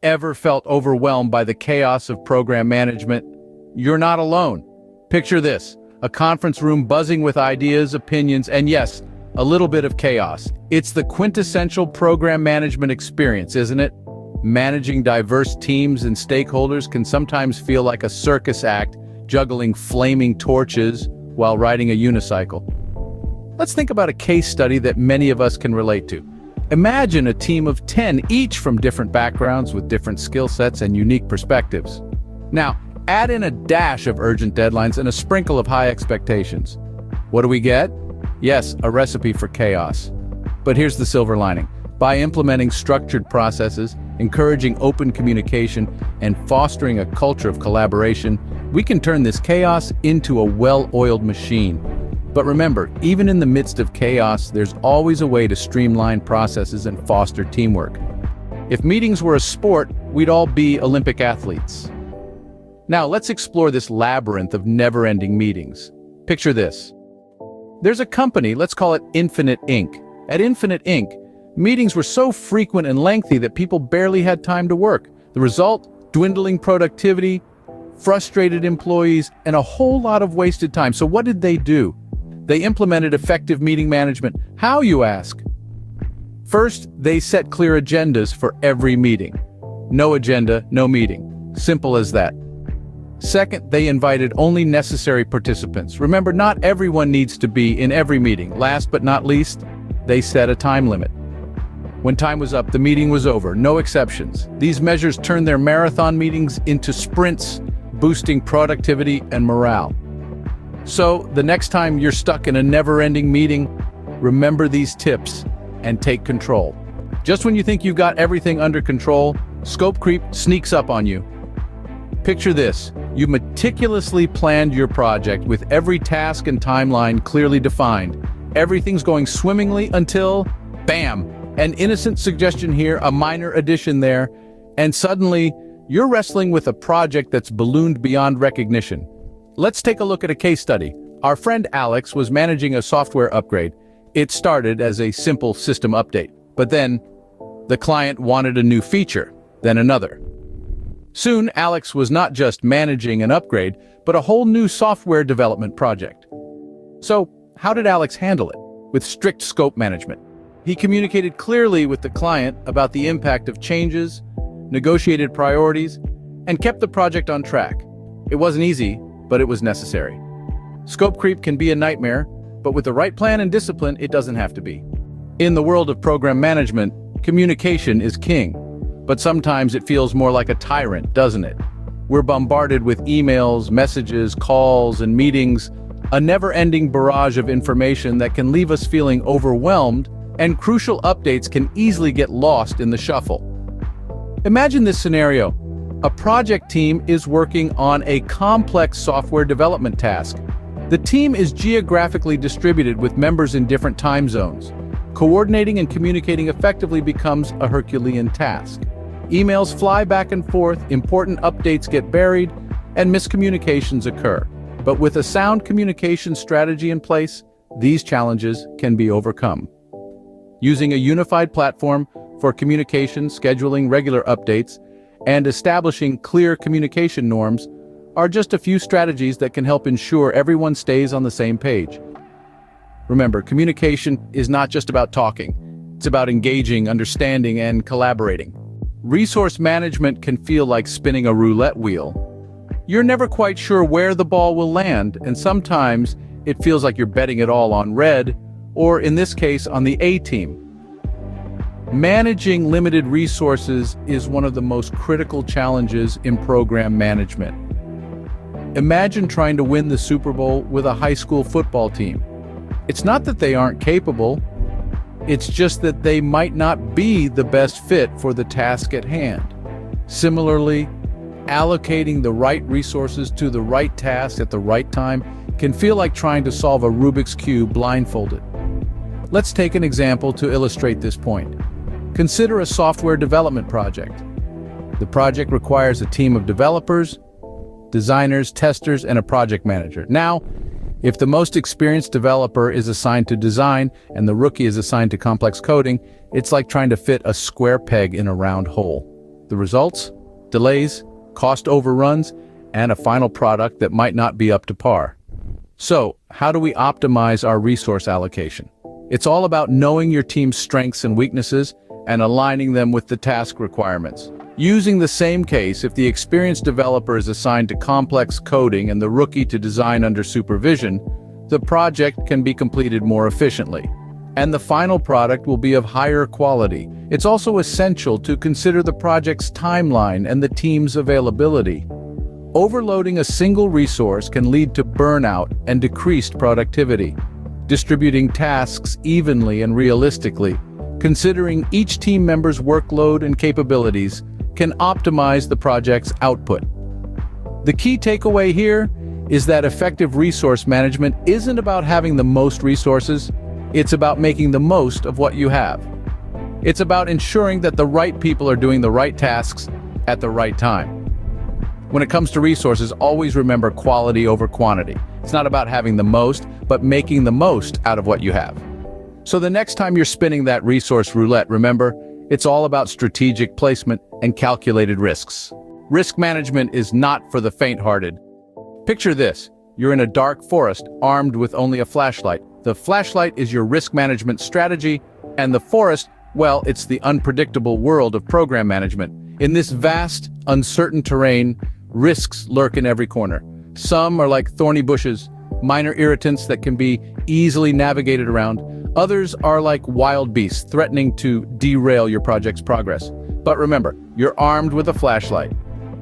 Ever felt overwhelmed by the chaos of program management? You're not alone. Picture this, a conference room buzzing with ideas, opinions, and yes, a little bit of chaos. It's the quintessential program management experience, isn't it? Managing diverse teams and stakeholders can sometimes feel like a circus act, juggling flaming torches while riding a unicycle. Let's think about a case study that many of us can relate to. Imagine a team of 10, each from different backgrounds with different skill sets and unique perspectives. Now, add in a dash of urgent deadlines and a sprinkle of high expectations. What do we get? Yes, a recipe for chaos. But here's the silver lining. By implementing structured processes, encouraging open communication, and fostering a culture of collaboration, we can turn this chaos into a well-oiled machine. But remember, even in the midst of chaos, there's always a way to streamline processes and foster teamwork. If meetings were a sport, we'd all be Olympic athletes. Now, let's explore this labyrinth of never-ending meetings. Picture this. There's a company, let's call it Infinite Inc. At Infinite Inc., meetings were so frequent and lengthy that people barely had time to work. The result? Dwindling productivity, frustrated employees, and a whole lot of wasted time. So what did they do? They implemented effective meeting management. How, you ask? First, they set clear agendas for every meeting. No agenda, no meeting. Simple as that. Second, they invited only necessary participants. Remember, not everyone needs to be in every meeting. Last but not least, they set a time limit. When time was up, the meeting was over, no exceptions. These measures turned their marathon meetings into sprints, boosting productivity and morale. So, the next time you're stuck in a never-ending meeting, remember these tips and take control. Just when you think you've got everything under control, scope creep sneaks up on you. Picture this, you meticulously planned your project with every task and timeline clearly defined. Everything's going swimmingly until, bam, an innocent suggestion here, a minor addition there, and suddenly, you're wrestling with a project that's ballooned beyond recognition. Let's take a look at a case study. Our friend Alex was managing a software upgrade. It started as a simple system update, but then the client wanted a new feature, then another. Soon, Alex was not just managing an upgrade, but a whole new software development project. So, how did Alex handle it? With strict scope management. He communicated clearly with the client about the impact of changes, negotiated priorities, and kept the project on track. It wasn't easy, but it was necessary. Scope creep can be a nightmare, but with the right plan and discipline, it doesn't have to be. In the world of program management, communication is king, but sometimes it feels more like a tyrant, doesn't it? We're bombarded with emails, messages, calls, and meetings, a never-ending barrage of information that can leave us feeling overwhelmed, and crucial updates can easily get lost in the shuffle. Imagine this scenario. A project team is working on a complex software development task. The team is geographically distributed with members in different time zones. Coordinating and communicating effectively becomes a Herculean task. Emails fly back and forth, important updates get buried, and miscommunications occur. But with a sound communication strategy in place, these challenges can be overcome. Using a unified platform for communication, scheduling regular updates, and establishing clear communication norms are just a few strategies that can help ensure everyone stays on the same page. Remember, communication is not just about talking. It's about engaging, understanding, and collaborating. Resource management can feel like spinning a roulette wheel. You're never quite sure where the ball will land, and sometimes it feels like you're betting it all on red, or in this case, on the A team. Managing limited resources is one of the most critical challenges in program management. Imagine trying to win the Super Bowl with a high school football team. It's not that they aren't capable, it's just that they might not be the best fit for the task at hand. Similarly, allocating the right resources to the right task at the right time can feel like trying to solve a Rubik's Cube blindfolded. Let's take an example to illustrate this point. Consider a software development project. The project requires a team of developers, designers, testers, and a project manager. Now, if the most experienced developer is assigned to design and the rookie is assigned to complex coding, it's like trying to fit a square peg in a round hole. The results? Delays, cost overruns, and a final product that might not be up to par. So, how do we optimize our resource allocation? It's all about knowing your team's strengths and weaknesses and aligning them with the task requirements. Using the same case, if the experienced developer is assigned to complex coding and the rookie to design under supervision, the project can be completed more efficiently. And the final product will be of higher quality. It's also essential to consider the project's timeline and the team's availability. Overloading a single resource can lead to burnout and decreased productivity. Distributing tasks evenly and realistically, considering each team member's workload and capabilities, can optimize the project's output. The key takeaway here is that effective resource management isn't about having the most resources, it's about making the most of what you have. It's about ensuring that the right people are doing the right tasks at the right time. When it comes to resources, always remember quality over quantity. It's not about having the most, but making the most out of what you have. So the next time you're spinning that resource roulette, remember, it's all about strategic placement and calculated risks. Risk management is not for the faint-hearted. Picture this. You're in a dark forest, armed with only a flashlight. The flashlight is your risk management strategy, and the forest, well, it's the unpredictable world of program management. In this vast, uncertain terrain, risks lurk in every corner. Some are like thorny bushes, minor irritants that can be easily navigated around. Others are like wild beasts, threatening to derail your project's progress. But remember, you're armed with a flashlight,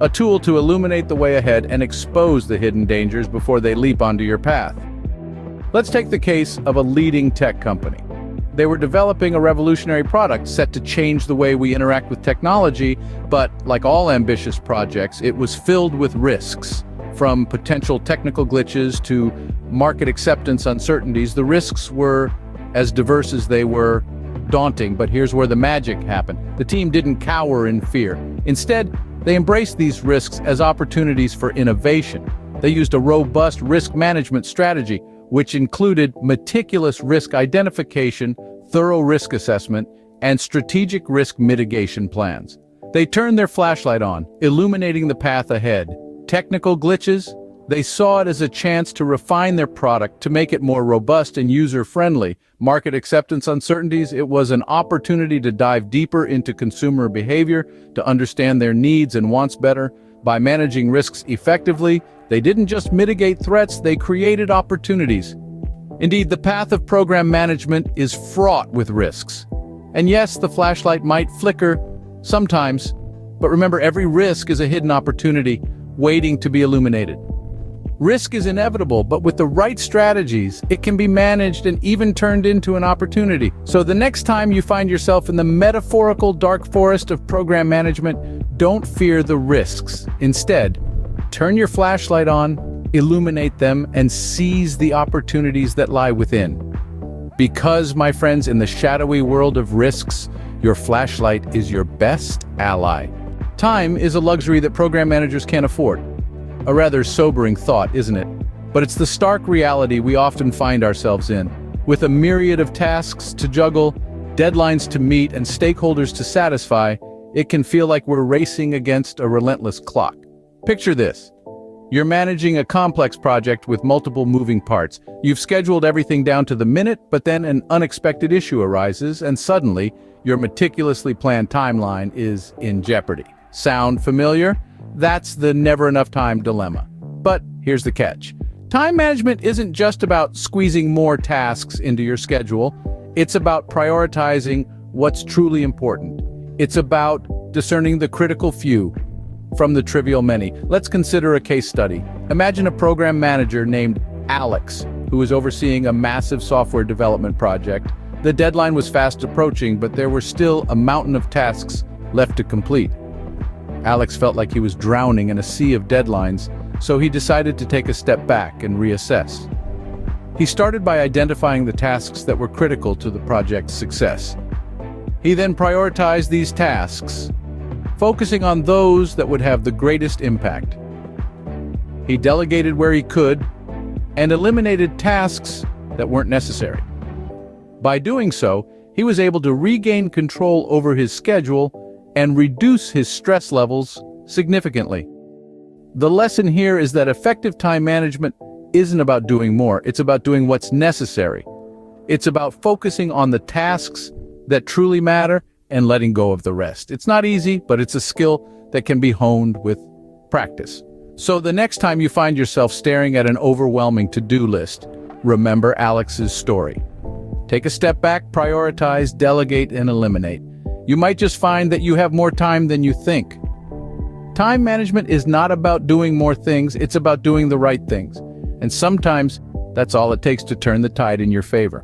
a tool to illuminate the way ahead and expose the hidden dangers before they leap onto your path. Let's take the case of a leading tech company. They were developing a revolutionary product set to change the way we interact with technology, but like all ambitious projects, it was filled with risks. From potential technical glitches to market acceptance uncertainties, the risks were as diverse as they were daunting, but here's where the magic happened. The team didn't cower in fear. Instead, they embraced these risks as opportunities for innovation. They used a robust risk management strategy, which included meticulous risk identification, thorough risk assessment, and strategic risk mitigation plans. They turned their flashlight on, illuminating the path ahead. Technical glitches? They saw it as a chance to refine their product to make it more robust and user-friendly. Market acceptance uncertainties? It was an opportunity to dive deeper into consumer behavior, to understand their needs and wants better. By managing risks effectively, they didn't just mitigate threats, they created opportunities. Indeed, the path of program management is fraught with risks. And yes, the flashlight might flicker sometimes, but remember, every risk is a hidden opportunity waiting to be illuminated. Risk is inevitable, but with the right strategies, it can be managed and even turned into an opportunity. So the next time you find yourself in the metaphorical dark forest of program management, don't fear the risks. Instead, turn your flashlight on, illuminate them, and seize the opportunities that lie within. Because, my friends, in the shadowy world of risks, your flashlight is your best ally. Time is a luxury that program managers can't afford. A rather sobering thought, isn't it? But it's the stark reality we often find ourselves in. With a myriad of tasks to juggle, deadlines to meet, and stakeholders to satisfy, it can feel like we're racing against a relentless clock. Picture this. You're managing a complex project with multiple moving parts. You've scheduled everything down to the minute, but then an unexpected issue arises, and suddenly, your meticulously planned timeline is in jeopardy. Sound familiar? That's the never enough time dilemma. But here's the catch. Time management isn't just about squeezing more tasks into your schedule. It's about prioritizing what's truly important. It's about discerning the critical few from the trivial many. Let's consider a case study. Imagine a program manager named Alex, who was overseeing a massive software development project. The deadline was fast approaching, but there were still a mountain of tasks left to complete. Alex felt like he was drowning in a sea of deadlines, so he decided to take a step back and reassess. He started by identifying the tasks that were critical to the project's success. He then prioritized these tasks, focusing on those that would have the greatest impact. He delegated where he could and eliminated tasks that weren't necessary. By doing so, he was able to regain control over his schedule and reduce his stress levels significantly. The lesson here is that effective time management isn't about doing more, it's about doing what's necessary. It's about focusing on the tasks that truly matter and letting go of the rest. It's not easy, but it's a skill that can be honed with practice. So the next time you find yourself staring at an overwhelming to-do list, remember Alex's story. Take a step back, prioritize, delegate, and eliminate. You might just find that you have more time than you think. Time management is not about doing more things, it's about doing the right things. And sometimes that's all it takes to turn the tide in your favor.